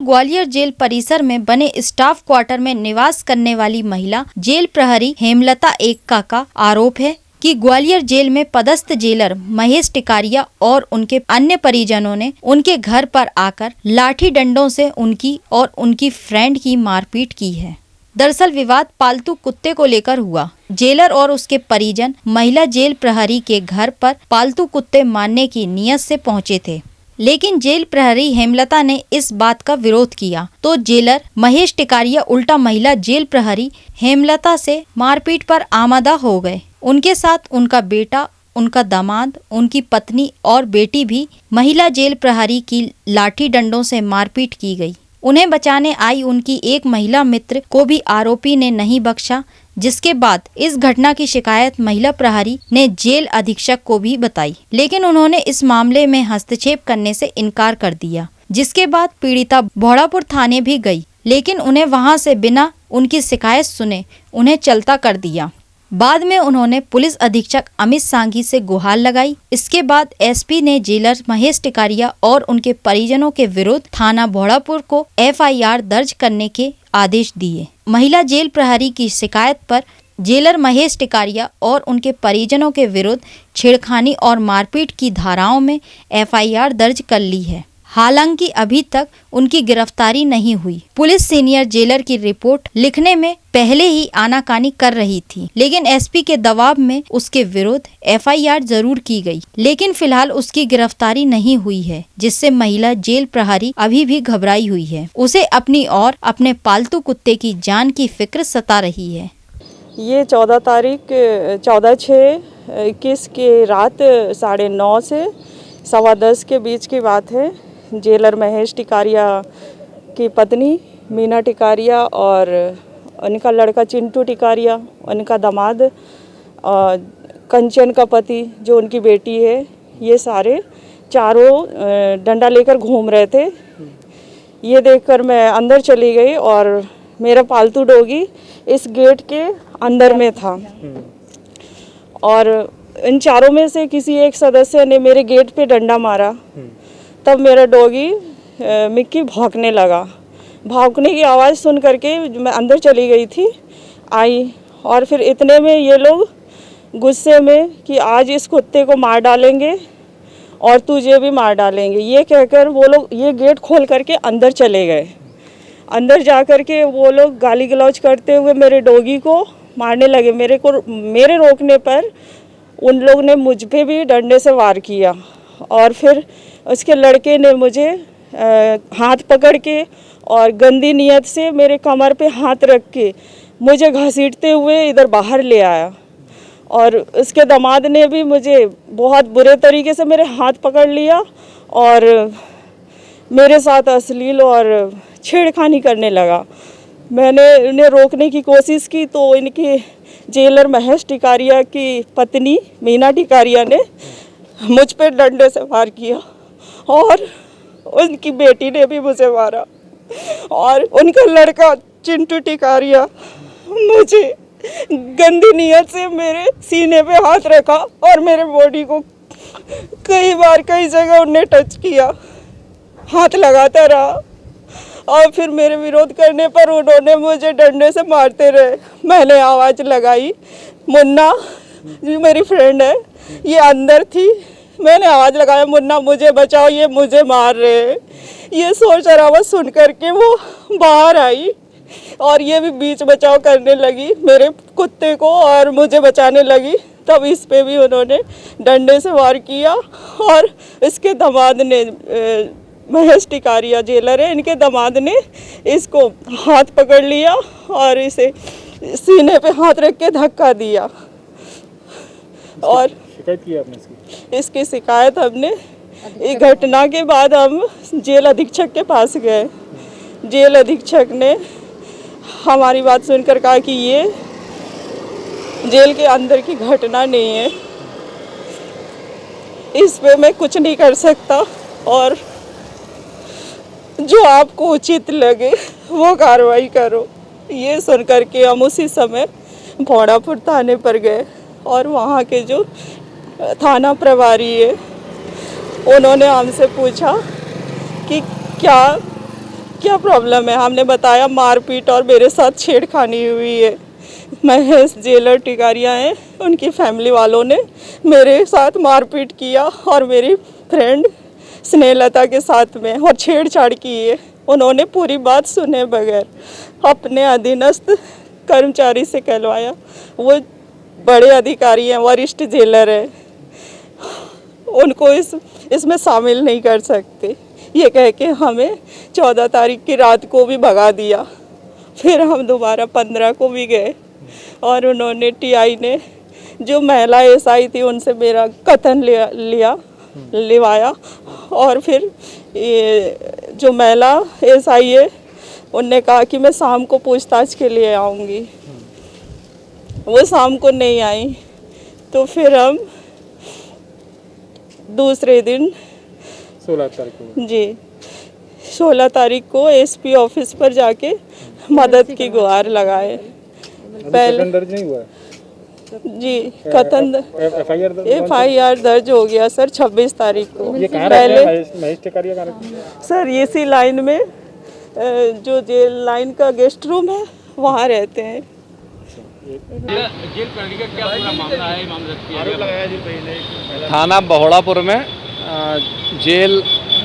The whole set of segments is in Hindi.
ग्वालियर जेल परिसर में बने स्टाफ क्वार्टर में निवास करने वाली महिला जेल प्रहरी हेमलता एक्का का आरोप है कि ग्वालियर जेल में पदस्थ जेलर महेश टिकारिया और उनके अन्य परिजनों ने उनके घर पर आकर लाठी डंडों से उनकी और उनकी फ्रेंड की मारपीट की है। दरअसल विवाद पालतू कुत्ते को लेकर हुआ। जेलर और उसके परिजन महिला जेल प्रहरी के घर पर पालतू कुत्ते मारने की नीयत से पहुंचे थे, लेकिन जेल प्रहरी हेमलता ने इस बात का विरोध किया तो जेलर महेश टिकारिया उल्टा महिला जेल प्रहरी हेमलता से मारपीट पर आमादा हो गए। उनके साथ उनका बेटा, उनका दामाद, उनकी पत्नी और बेटी भी महिला जेल प्रहरी की लाठी डंडों से मारपीट की गई। उन्हें बचाने आई उनकी एक महिला मित्र को भी आरोपी ने नहीं बख्शा, जिसके बाद इस घटना की शिकायत महिला प्रहरी ने जेल अधीक्षक को भी बताई, लेकिन उन्होंने इस मामले में हस्तक्षेप करने से इनकार कर दिया। जिसके बाद पीड़िता भोड़ापुर थाने भी गई, लेकिन उन्हें वहां से बिना उनकी शिकायत सुने उन्हें चलता कर दिया। बाद में उन्होंने पुलिस अधीक्षक अमित सांघी से गुहार लगाई। इसके बाद एसपी ने जेलर महेश टिकारिया और उनके परिजनों के विरुद्ध थाना भोड़ापुर को एफआईआर दर्ज करने के आदेश दिए। महिला जेल प्रहरी की शिकायत पर जेलर महेश टिकारिया और उनके परिजनों के विरुद्ध छेड़खानी और मारपीट की धाराओं में एफआईआर दर्ज कर ली है। हालांकि अभी तक उनकी गिरफ्तारी नहीं हुई। पुलिस सीनियर जेलर की रिपोर्ट लिखने में पहले ही आनाकानी कर रही थी, लेकिन एसपी के दबाव में उसके विरुद्ध एफआईआर जरूर की गई, लेकिन फिलहाल उसकी गिरफ्तारी नहीं हुई है, जिससे महिला जेल प्रहरी अभी भी घबराई हुई है। उसे अपनी और अपने पालतू कुत्ते की जान की फिक्र सता रही है। ये 14 तारीख 14/6/21 के रात 9:30 से 10:15 के बीच की बात है। जेलर महेश टिकारिया की पत्नी मीना टिकारिया और उनका लड़का चिंटू टिकारिया, उनका दामाद कंचन का पति जो उनकी बेटी है, ये सारे चारों डंडा लेकर घूम रहे थे। ये देखकर मैं अंदर चली गई और मेरा पालतू डॉगी इस गेट के अंदर में था और इन चारों में से किसी एक सदस्य ने मेरे गेट पे डंडा मारा। तब मेरा डॉगी मिक्की भौंकने लगा। भौंकने की आवाज़ सुन करके मैं अंदर चली गई थी, आई और फिर इतने में ये लोग गुस्से में कि आज इस कुत्ते को मार डालेंगे और तुझे भी मार डालेंगे, ये कहकर वो लोग ये गेट खोल करके अंदर चले गए। अंदर जा कर के वो लोग गाली गलौज करते हुए मेरे डॉगी को मारने लगे। मेरे रोकने पर उन लोग ने मुझ पे भी डंडे से वार किया और फिर उसके लड़के ने मुझे हाथ पकड़ के और गंदी नियत से मेरे कमर पे हाथ रख के मुझे घसीटते हुए इधर बाहर ले आया और उसके दामाद ने भी मुझे बहुत बुरे तरीके से मेरे हाथ पकड़ लिया और मेरे साथ अश्लील और छेड़खानी करने लगा। मैंने उन्हें रोकने की कोशिश की तो इनकी जेलर महेश टिकारिया की पत्नी मीना टिकारिया ने मुझ पे डंडे से वार किया और उनकी बेटी ने भी मुझे मारा और उनका लड़का चिंटू टिकारिया मुझे गंदी नियत से मेरे सीने पे हाथ रखा और मेरे बॉडी को कई बार कई जगह उन्हें टच किया, हाथ लगाता रहा और फिर मेरे विरोध करने पर उन्होंने मुझे डंडे से मारते रहे। मैंने आवाज़ लगाई, मुन्ना जी मेरी फ्रेंड है, ये अंदर थी, मैंने आवाज़ लगाया मुन्ना मुझे बचाओ, ये मुझे मार रहे हैं। ये शोर शराबा सुन करके वो बाहर आई और ये भी बीच बचाव करने लगी मेरे कुत्ते को और मुझे बचाने लगी। तब इस पे भी उन्होंने डंडे से वार किया और इसके दामाद ने महेश टिकारिया जेलर है, इनके दामाद ने इसको हाथ पकड़ लिया और इसे सीने पे हाथ रख के धक्का दिया और शिकायत की आपने इसकी शिकायत हमने एक घटना के बाद हम जेल अधीक्षक के पास गए। जेल अधीक्षक ने हमारी बात सुनकर कहा कि ये जेल के अंदर की घटना नहीं है, इस पे मैं कुछ नहीं कर सकता और जो आपको उचित लगे वो कार्रवाई करो। ये सुन करके हम उसी समय भोड़ापुर थाने पर गए और वहाँ के जो थाना प्रभारी है उन्होंने हमसे पूछा कि क्या प्रॉब्लम है? हमने बताया मारपीट और मेरे साथ छेड़खानी हुई है। महेश जेलर टिकारिया हैं, उनकी फैमिली वालों ने मेरे साथ मारपीट किया और मेरी फ्रेंड स्नेहलता के साथ में और छेड़छाड़ की है। उन्होंने पूरी बात सुने बगैर अपने अधीनस्थ कर्मचारी से कहलवाया। वो बड़े अधिकारी हैं, वरिष्ठ जेलर हैं, उनको इसमें शामिल नहीं कर सकते, ये कह के हमें 14 तारीख की रात को भी भगा दिया। फिर हम दोबारा 15 को भी गए और उन्होंने टीआई ने जो महिला एसआई थी उनसे मेरा कथन लिवाया और फिर ये जो महिला एसआई है उनने कहा कि मैं शाम को पूछताछ के लिए आऊँगी। वो शाम को नहीं आई तो फिर हम दूसरे दिन 16 तारीख को जी 16 तारीख को एसपी ऑफिस पर जाके मदद की गुहार लगाए। पहले दर्ज नहीं हुआ है? जी कथन एफआईआर दर्ज हो गया सर 26 तारीख को। ये कहाँ पहले महेश टिकारिया कहाँ रहते हैं? सर इसी लाइन में जो जेल लाइन का गेस्ट रूम है वहाँ रहते हैं। जेल प्रहरी का क्या पूरा मामला है? मामला थाना बहोड़ापुर में जेल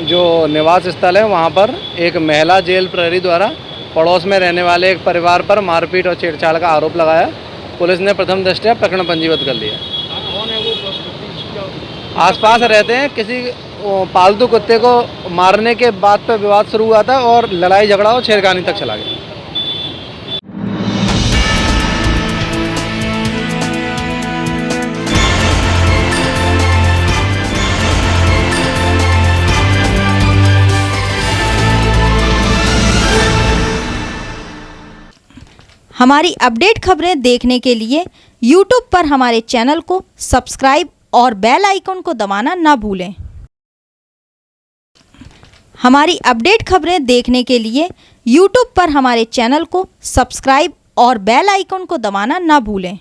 जो निवास स्थल है वहाँ पर एक महिला जेल प्रहरी द्वारा पड़ोस में रहने वाले एक परिवार पर मारपीट और छेड़छाड़ का आरोप लगाया। पुलिस ने प्रथम दृष्टया प्रकरण पंजीबद्ध कर लिया। कौन है वो? आसपास रहते हैं। किसी पालतू कुत्ते को मारने के बात पर विवाद शुरू हुआ था और लड़ाई झगड़ा और छेड़खानी तक चला गया। हमारी अपडेट खबरें देखने के लिए YouTube पर हमारे चैनल को सब्सक्राइब और बेल आइकन को दबाना ना भूलें। हमारी अपडेट खबरें देखने के लिए YouTube पर हमारे चैनल को सब्सक्राइब और बेल आइकन को दबाना ना भूलें।